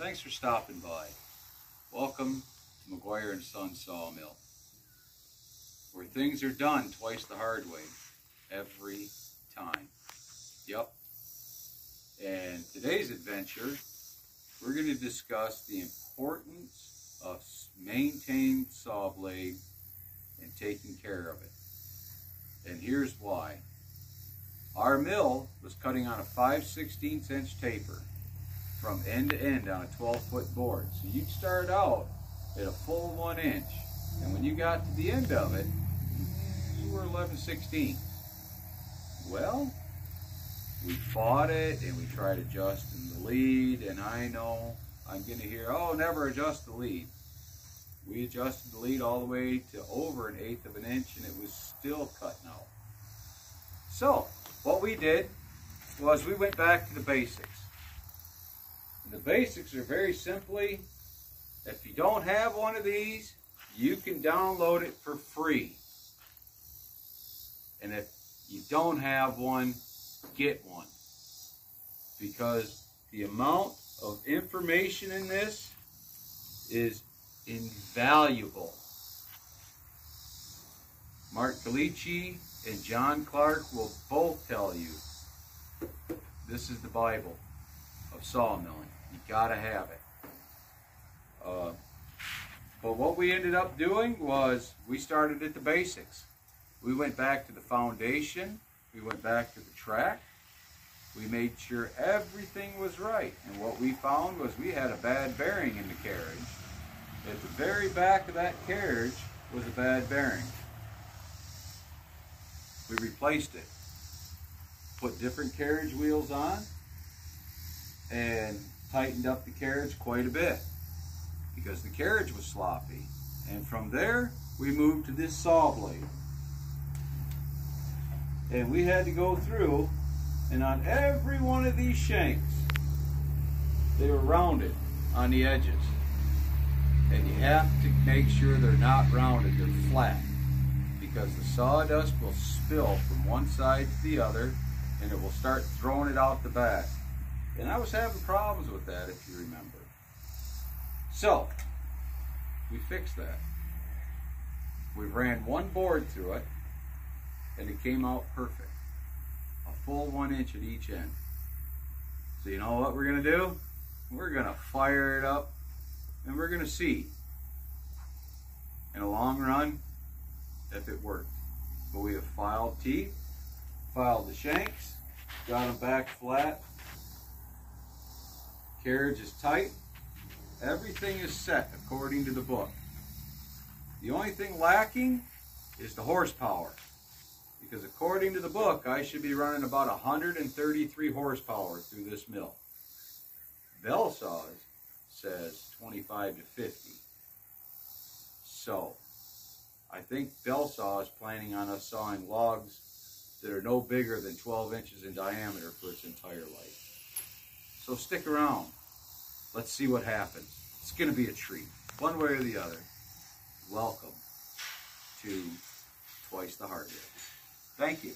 Thanks for stopping by. Welcome to McGuire & Son Sawmill, where things are done twice the hard way, every time. Yep. And today's adventure, we're going to discuss the importance of maintaining saw blade and taking care of it. And here's why. Our mill was cutting on a 5/16 inch taper from end to end on a 12-foot board. So you'd start out at a full 1 inch, and when you got to the end of it, you were 11/16. Well, we fought it and we tried adjusting the lead, and I know I'm going to hear, oh, never adjust the lead. We adjusted the lead all the way to over 1/8 of an inch, and it was still cutting out. So what we did was we went back to the basics. And the basics are very simply, if you don't have one of these, you can download it for free. And if you don't have one, get one. Because the amount of information in this is invaluable. Mark Calici and John Clark will both tell you this is the Bible of sawmilling. You gotta have it. But what we ended up doing was we started at the basics. We went back to the foundation. We went back to the track. We made sure everything was right. And what we found was we had a bad bearing in the carriage. At the very back of that carriage was a bad bearing. We replaced it. Put different carriage wheels on and tightened up the carriage quite a bit because the carriage was sloppy. And from there, we moved to this saw blade. And we had to go through, and on every one of these shanks, they were rounded on the edges. And you have to make sure they're not rounded, they're flat, because the sawdust will spill from one side to the other, and it will start throwing it out the back. And I was having problems with that, if you remember. So, we fixed that. We ran one board through it, and it came out perfect. A full 1 inch at each end. So you know what we're going to do? We're going to fire it up, and we're going to see, in a long run, if it worked. But we have filed teeth, filed the shanks, got them back flat. Carriage is tight. Everything is set according to the book. The only thing lacking is the horsepower. Because according to the book, I should be running about 133 horsepower through this mill. Belsaw says 25 to 50. So, I think Belsaw is planning on us sawing logs that are no bigger than 12 inches in diameter for its entire life. So stick around. Let's see what happens. It's going to be a treat, one way or the other. Welcome to Twice the Hard Way. Thank you.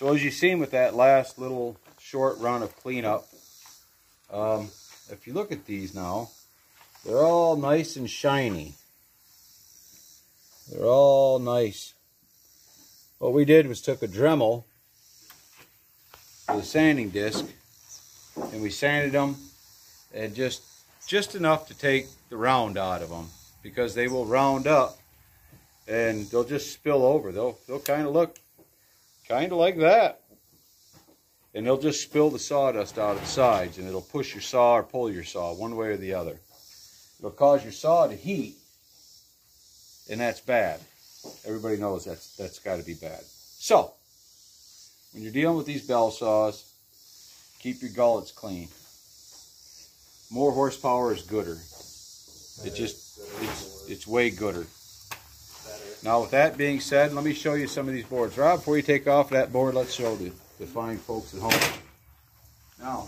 So as you've seen with that last little short run of cleanup, if you look at these now, they're all nice and shiny. They're all nice. What we did was took a Dremel with a sanding disc and we sanded them, and just enough to take the round out of them, because they will round up and they'll just spill over. They'll kind of look kind of like that, and they'll just spill the sawdust out of the sides, and it'll push your saw or pull your saw one way or the other. It'll cause your saw to heat, and that's bad. Everybody knows that's got to be bad. So when you're dealing with these Belsaws, keep your gullets clean. More horsepower is gooder. It's way gooder. Now with that being said, let me show you some of these boards. Rob, before you take off that board, let's show the fine folks at home. Now,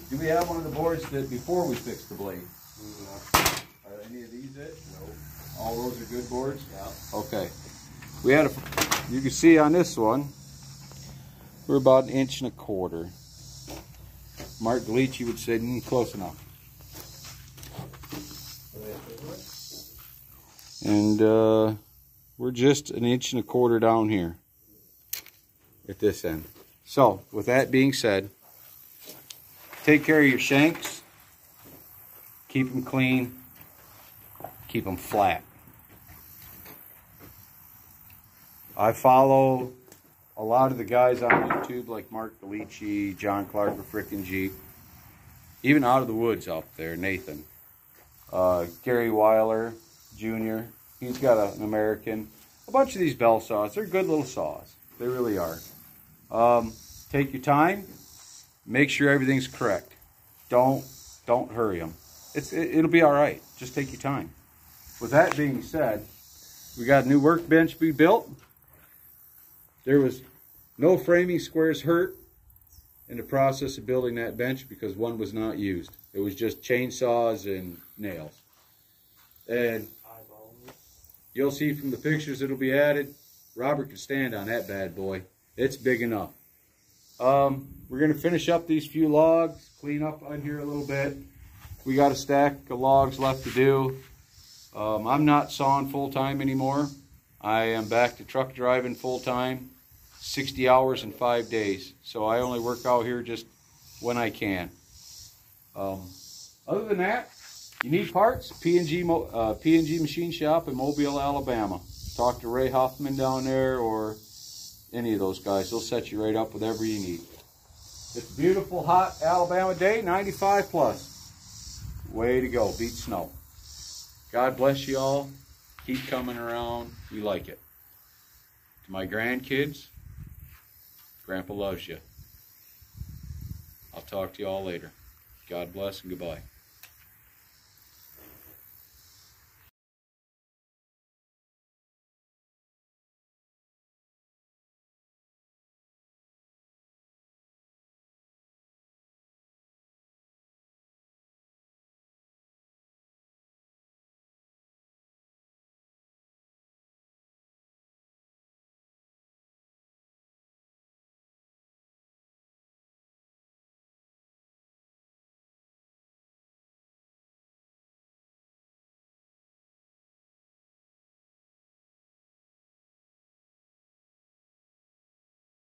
do we have one of the boards that before we fixed the blade? No. Are any of these it? No. All those are good boards? Yeah. Okay. We had you can see on this one, we're about 1.25 inches. Mark Galici would say, close enough. And we're just 1.25 inches down here at this end. So, with that being said, take care of your shanks, keep them clean, keep them flat. I follow a lot of the guys on YouTube like Mark Galici, John Clark of Frickin' Jeep, even out of the woods out there, Nathan. Gary Weiler Jr., he's got an American. A bunch of these Belsaws, they're good little saws. They really are. Take your time, make sure everything's correct. Don't hurry them. It'll be all right. Just take your time. With that being said, we got a new workbench we built. There was no framing squares hurt in the process of building that bench because one was not used. It was just chainsaws and nails. And you'll see from the pictures that'll be added, Robert can stand on that bad boy. It's big enough. We're going to finish up these few logs, clean up on here a little bit. We got a stack of logs left to do. I'm not sawing full-time anymore. I am back to truck driving full-time, 60 hours in 5 days. So I only work out here just when I can. Other than that, you need parts, P&G Machine Shop in Mobile, Alabama. Talk to Ray Huffman down there or any of those guys. They'll set you right up with whatever you need. It's a beautiful, hot Alabama day, 95 plus. Way to go, beat snow. God bless you all. Keep coming around. We like it. To my grandkids, Grandpa loves you. I'll talk to you all later. God bless and goodbye.